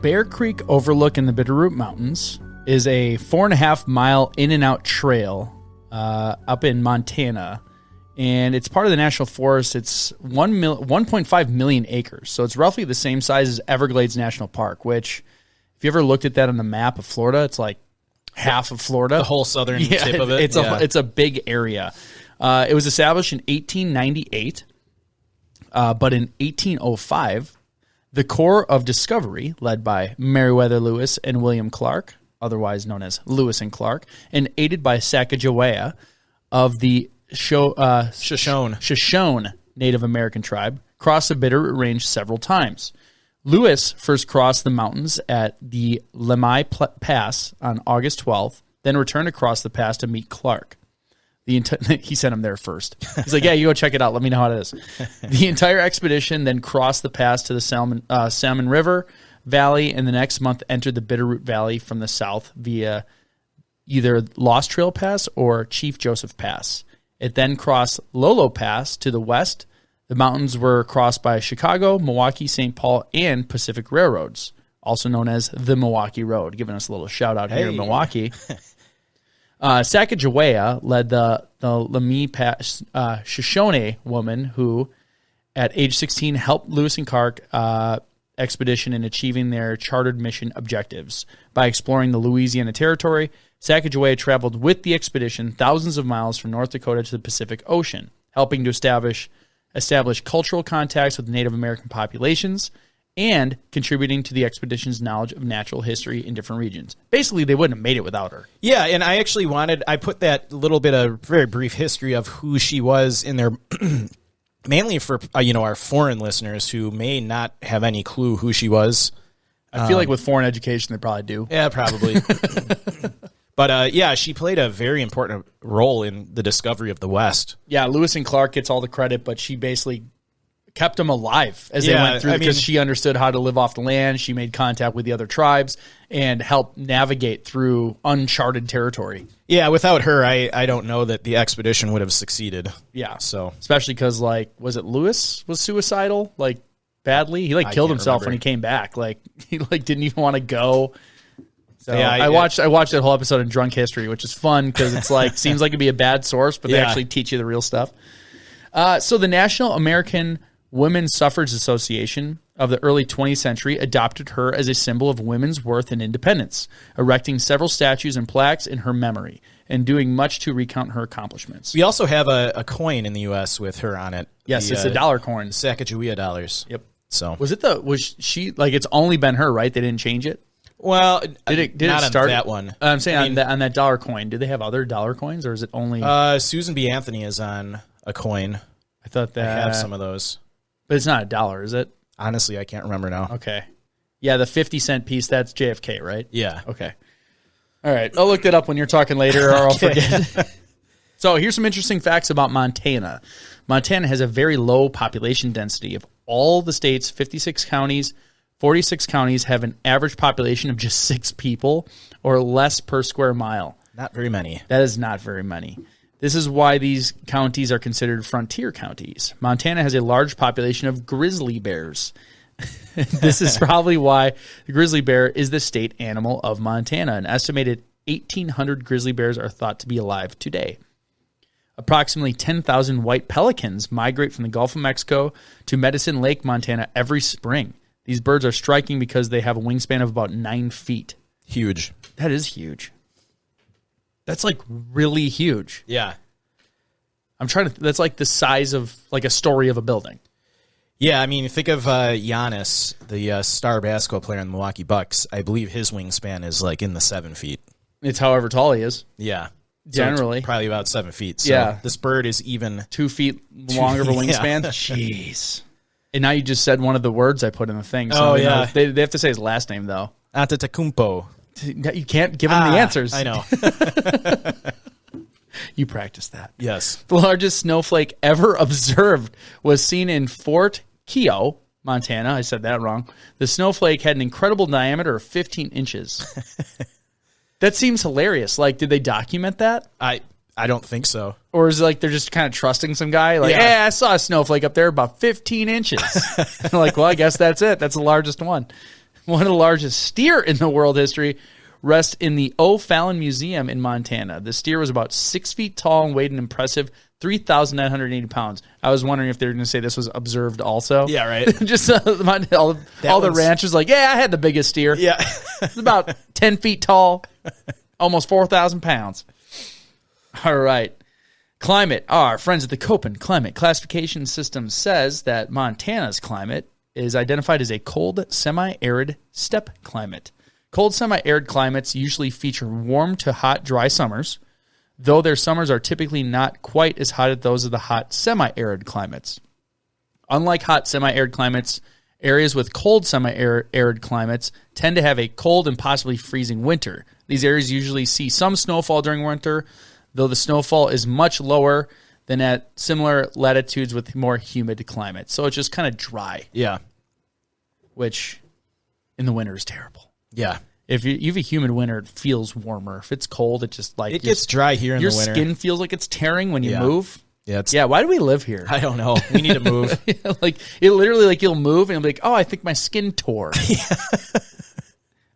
Bear Creek Overlook in the Bitterroot Mountains is a 4.5-mile in-and-out trail up in Montana, and it's part of the national forest. It's 1.5 million acres, so it's roughly the same size as Everglades National Park, which, if you ever looked at that on the map of Florida, it's like half of Florida. The whole southern tip of it. It's a big area. It was established in 1898, but in 1805, the Corps of Discovery, led by Meriwether Lewis and William Clark, otherwise known as Lewis and Clark, and aided by Sacagawea of the Shoshone Native American tribe, crossed the Bitterroot Range several times. Lewis first crossed the mountains at the Lemhi Pass on August 12th, then returned across the pass to meet Clark. He sent him there first. He's like, yeah, you go check it out. Let me know how it is. The entire expedition then crossed the pass to the Salmon River Valley, and the next month entered the Bitterroot Valley from the south via either Lost Trail Pass or Chief Joseph Pass. It then crossed Lolo Pass to the west. The mountains were crossed by Chicago, Milwaukee, St. Paul, and Pacific Railroads, also known as the Milwaukee Road. Giving us a little shout out here in Milwaukee. Sacagawea led the Lemhi Pass Shoshone woman who, at age 16, helped Lewis and Clark expedition in achieving their chartered mission objectives. By exploring the Louisiana Territory, Sacagawea traveled with the expedition thousands of miles from North Dakota to the Pacific Ocean, helping to establish cultural contacts with Native American populations and contributing to the expedition's knowledge of natural history in different regions. Basically, they wouldn't have made it without her. Yeah, and I actually I put that little bit of very brief history of who she was in there, mainly for our foreign listeners who may not have any clue who she was. I feel like with foreign education, they probably do. Yeah, probably. But she played a very important role in the discovery of the West. Yeah, Lewis and Clark gets all the credit, but she basically kept them alive as they went through because she understood how to live off the land. She made contact with the other tribes and helped navigate through uncharted territory. Yeah, without her, I don't know that the expedition would have succeeded. Yeah, so especially because was it Lewis was suicidal badly? He killed himself when he came back. He didn't even want to go. So yeah, I watched that whole episode in Drunk History, which is fun because it's seems like it'd be a bad source, but they actually teach you the real stuff. So the National American Women's Suffrage Association of the early 20th century adopted her as a symbol of women's worth and independence, erecting several statues and plaques in her memory and doing much to recount her accomplishments. We also have a coin in the U.S. with her on it. Yes, it's a dollar coin. Sacagawea dollars. Yep. So was she it's only been her, right? They didn't change it? Well, did not it start on that one? I'm saying on that dollar coin. Do they have other dollar coins, or is it only? Susan B. Anthony is on a coin. I thought that I have some of those, but it's not a dollar, is it? Honestly, I can't remember now. Okay, yeah, the 50-cent piece, that's JFK, right? Yeah. Okay. All right, I'll look that up when you're talking later, or I'll forget. So here's some interesting facts about Montana. Montana has a very low population density. Of all the state's 56 counties, 46 counties have an average population of just 6 people or less per square mile. Not very many. That is not very many. This is why these counties are considered frontier counties. Montana has a large population of grizzly bears. This is probably why the grizzly bear is the state animal of Montana. An estimated 1,800 grizzly bears are thought to be alive today. Approximately 10,000 white pelicans migrate from the Gulf of Mexico to Medicine Lake, Montana every spring. These birds are striking because they have a wingspan of about 9 feet. Huge. That is huge. That's really huge. Yeah. That's the size of a story of a building. Yeah, I mean, think of Giannis, the star basketball player in the Milwaukee Bucks. I believe his wingspan is in the 7 feet. It's however tall he is. Yeah. Generally. So probably about 7 feet. So yeah. This bird is even 2 feet longer of a wingspan. Yeah. Jeez. And now you just said one of the words I put in the thing. So they have to say his last name, though. Antetokounmpo. You can't give him the answers. I know. You practiced that. Yes. The largest snowflake ever observed was seen in Fort Keogh, Montana. I said that wrong. The snowflake had an incredible diameter of 15 inches. That seems hilarious. Did they document that? I don't think so. Or is it they're just kind of trusting some guy? Hey, I saw a snowflake up there about 15 inches. Well, I guess that's it. That's the largest one. One of the largest steer in the world history rests in the O'Fallon Museum in Montana. The steer was about 6 feet tall and weighed an impressive 3,980 pounds. I was wondering if they were going to say this was observed also. Yeah, right. Just all the ranchers like, yeah, I had the biggest steer. Yeah. It's about 10 feet tall, almost 4,000 pounds. All right. Climate. Our friends at the Köppen Climate Classification System says that Montana's climate is identified as a cold, semi-arid steppe climate. Cold, semi-arid climates usually feature warm to hot, dry summers, though their summers are typically not quite as hot as those of the hot, semi-arid climates. Unlike hot, semi-arid climates, areas with cold, semi-arid climates tend to have a cold and possibly freezing winter. These areas usually see some snowfall during winter, though the snowfall is much lower than at similar latitudes with more humid climates. So it's just kind of dry. Yeah. Which in the winter is terrible. Yeah. If you have a humid winter, it feels warmer. If it's cold, it just like... It gets dry here in the winter. Your skin feels like it's tearing when you move. Yeah, why do we live here? I don't know. We need to move. Like, it literally, like, you'll move and you'll be like, oh, I think my skin tore.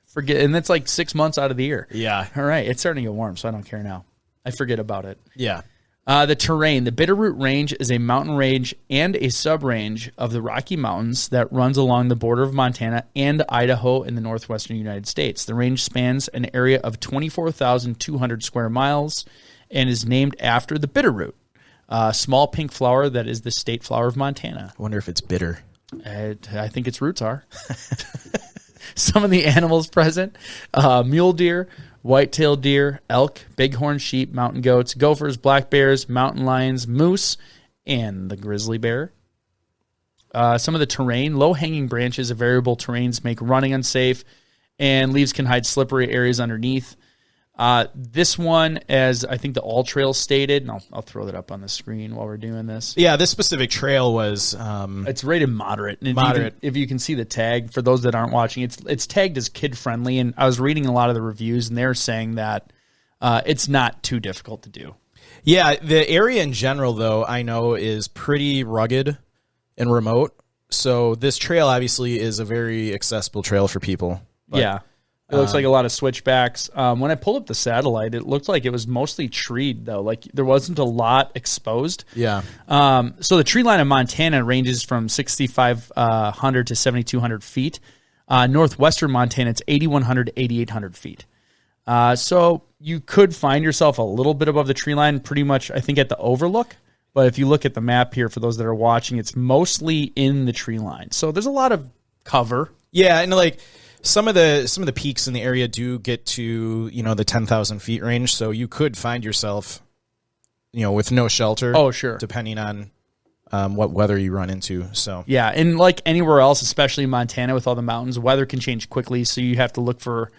Forget, and that's like 6 months out of the year. Yeah. All right, it's starting to get warm, so I don't care now. I forget about it. Yeah. The terrain. The Bitterroot Range is a mountain range and a sub-range of the Rocky Mountains that runs along the border of Montana and Idaho in the northwestern United States. The range spans an area of 24,200 square miles and is named after the bitterroot, a small pink flower that is the state flower of Montana. I wonder if it's bitter. I think its roots are. Some of the animals present, mule deer, white-tailed deer, elk, bighorn sheep, mountain goats, gophers, black bears, mountain lions, moose, and the grizzly bear. Some of the terrain, low-hanging branches of variable terrains make running unsafe, and leaves can hide slippery areas underneath. This one, as I think the All Trails stated, and I'll throw that up on the screen while we're doing this. Yeah, this specific trail was... it's rated moderate. And moderate. If you can see the tag, for those that aren't watching, it's tagged as kid-friendly, and I was reading a lot of the reviews, and they're saying that it's not too difficult to do. Yeah, the area in general, though, I know is pretty rugged and remote, so this trail obviously is a very accessible trail for people. But, yeah. It looks like a lot of switchbacks. When I pulled up the satellite, it looked like it was mostly treed, though. Like, there wasn't a lot exposed. Yeah. So the tree line of Montana ranges from 6,500 to 7,200 feet. Northwestern Montana, it's 8,100 to 8,800 feet. So you could find yourself a little bit above the tree line, pretty much, I think, at the overlook. But if you look at the map here, for those that are watching, it's mostly in the tree line. So there's a lot of cover. Yeah, and like... Some of the peaks in the area do get to, the 10,000 feet range, so you could find yourself, with no shelter. Oh, sure. Depending on what weather you run into. So yeah, and like anywhere else, especially Montana with all the mountains, weather can change quickly, so you have to look for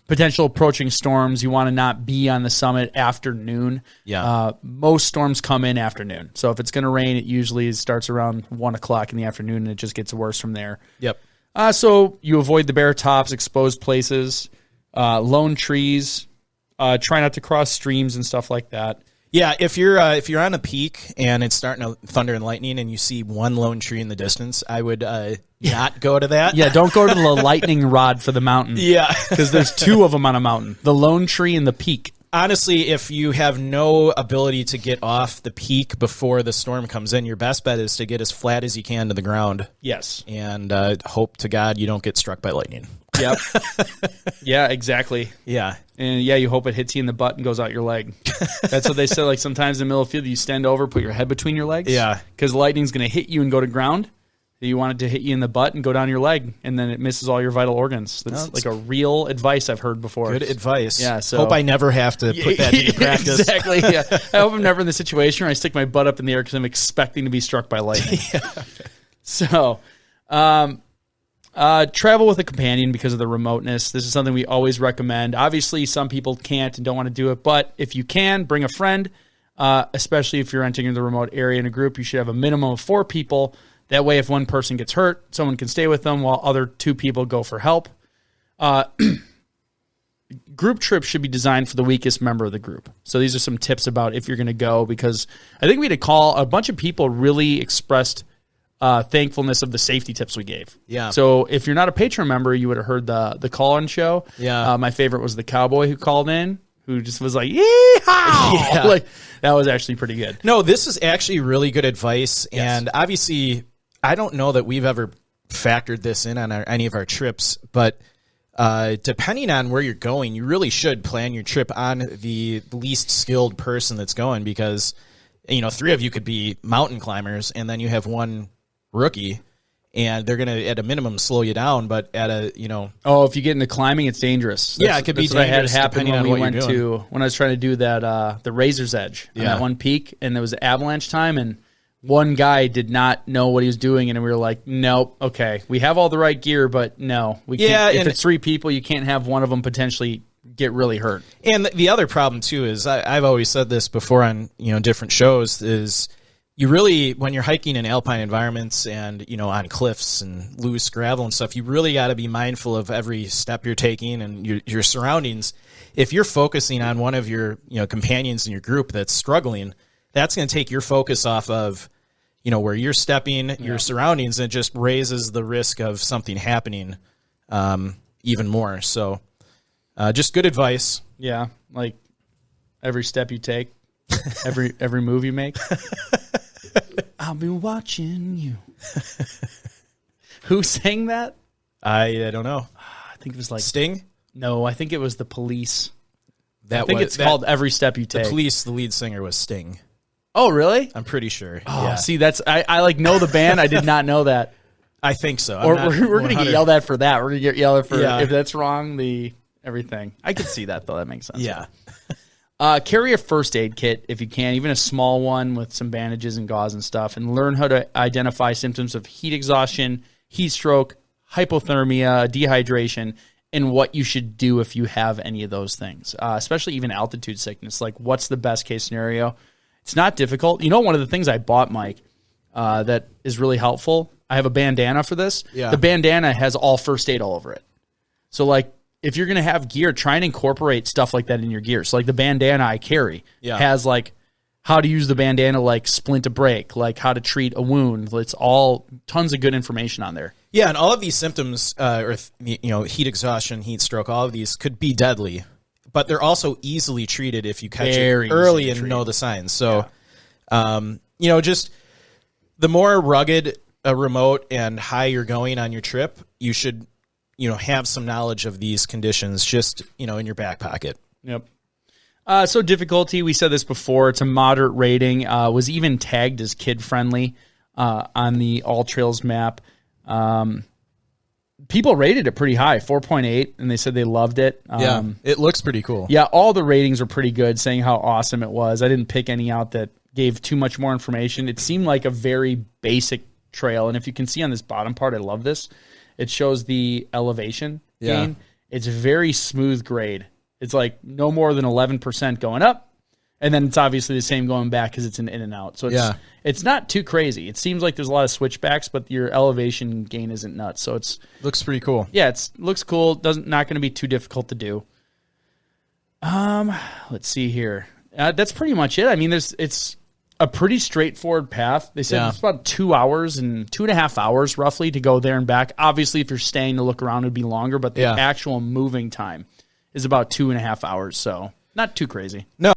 potential approaching storms. You want to not be on the summit after noon. Yeah. Most storms come in afternoon. So if it's going to rain, it usually starts around 1 o'clock in the afternoon, and it just gets worse from there. Yep. So you avoid the bare tops, exposed places, lone trees, try not to cross streams and stuff like that. Yeah, if you're on a peak and it's starting to thunder and lightning and you see one lone tree in the distance, I would not go to that. Yeah, don't go to the lightning rod for the mountain. Yeah. Because there's two of them on a mountain, the lone tree and the peak. Honestly, if you have no ability to get off the peak before the storm comes in, your best bet is to get as flat as you can to the ground. Yes. And hope to God you don't get struck by lightning. Yep. Yeah, exactly. Yeah. And yeah, you hope it hits you in the butt and goes out your leg. That's what they said. Like sometimes in the middle of the field, you stand over, put your head between your legs. Yeah. Because lightning's going to hit you and go to ground. You want it to hit you in the butt and go down your leg, and then it misses all your vital organs. That's like a real advice I've heard before. Good advice. Yeah. So hope I never have to put that into practice. Exactly. Yeah. I hope I'm never in the situation where I stick my butt up in the air because I'm expecting to be struck by lightning. Yeah. So, travel with a companion because of the remoteness. This is something we always recommend. Obviously, some people can't and don't want to do it, but if you can, bring a friend. Especially if you're entering the remote area in a group, you should have a minimum of 4 people. That way, if one person gets hurt, someone can stay with them while other 2 people go for help. Group trips should be designed for the weakest member of the group. So these are some tips about if you're going to go, because I think we had a call. A bunch of people really expressed thankfulness of the safety tips we gave. Yeah. So if you're not a Patreon member, you would have heard the call-in show. Yeah. My favorite was the cowboy who called in, who just was like, yeehaw! Yeah. Like, that was actually pretty good. No, this is actually really good advice. Yes. And obviously, I don't know that we've ever factored this in on any of our trips, but depending on where you're going, you really should plan your trip on the least skilled person that's going, because, you know, 3 of you could be mountain climbers, and then you have one rookie, and they're going to, at a minimum, slow you down. But at a, you know, if you get into climbing, it's dangerous. It could be that's what dangerous I had happen when we went doing. when I was trying to do that the Razor's Edge on that one peak, and there was avalanche time, and one guy did not know what he was doing, and we were like, nope, okay, we have all the right gear, but no, we can't. If it's 3 people, you can't have one of them potentially get really hurt. And the other problem too is, I've always said this before on, you know, different shows, is you really, when you're hiking in alpine environments and, you know, on cliffs and loose gravel and stuff, you really got to be mindful of every step you're taking and your surroundings. If you're focusing on one of your, you know, companions in your group that's struggling, that's going to take your focus off of, you know, where you're stepping, your surroundings, and it just raises the risk of something happening even more. So just good advice. Yeah, like every step you take, every move you make. I'll be watching you. Who sang that? I don't know. I think it was like Sting? No, I think it was the Police. I think it's called Every Step You Take. The Police, the lead singer was Sting. Oh, really? I'm pretty sure. Oh, yeah. see, that's I like know the band. I did not know that. I think so. We're going to get yelled at for that. We're going to get yelled at for Yeah. if that's wrong. Everything. I could see that though. That makes sense. Yeah. Carry a first aid kit if you can, even a small one with some bandages and gauze and stuff, and learn how to identify symptoms of heat exhaustion, heat stroke, hypothermia, dehydration, and what you should do if you have any of those things, especially even altitude sickness. Like, what's the best case scenario? It's not difficult. You know, one of the things I bought, Mike, that is really helpful, I have a bandana for this. Yeah. The bandana has all first aid all over it. So, like, if you're going to have gear, try and incorporate stuff like that in your gear. So, like, the bandana I carry has, like, how to use the bandana, like, splint a break, like, how to treat a wound. It's all tons of good information on there. Yeah, and all of these symptoms, heat exhaustion, heat stroke, all of these could be deadly, but they're also easily treated if you catch it early and know the signs. So, just the more rugged, remote, and high you're going on your trip, you should, have some knowledge of these conditions just, in your back pocket. Yep. So difficulty, we said this before, it's a moderate rating, was even tagged as kid-friendly on the All Trails map. People rated it pretty high, 4.8, and they said they loved it. It looks pretty cool. Yeah, all the ratings are pretty good, saying how awesome it was. I didn't pick any out that gave too much more information. It seemed like a very basic trail, and if you can see on this bottom part, I love this. It shows the elevation gain. It's very smooth grade. It's like no more than 11% going up, and then it's obviously the same going back because it's an in and out. So it's not too crazy. It seems like there's a lot of switchbacks, but your elevation gain isn't nuts. So looks pretty cool. Yeah, it looks cool. Not going to be too difficult to do. Let's see here. That's pretty much it. I mean, it's a pretty straightforward path. They said it's about 2 hours and 2.5 hours roughly to go there and back. Obviously, if you're staying to look around, it'd be longer, but the actual moving time is about 2.5 hours. So not too crazy. No.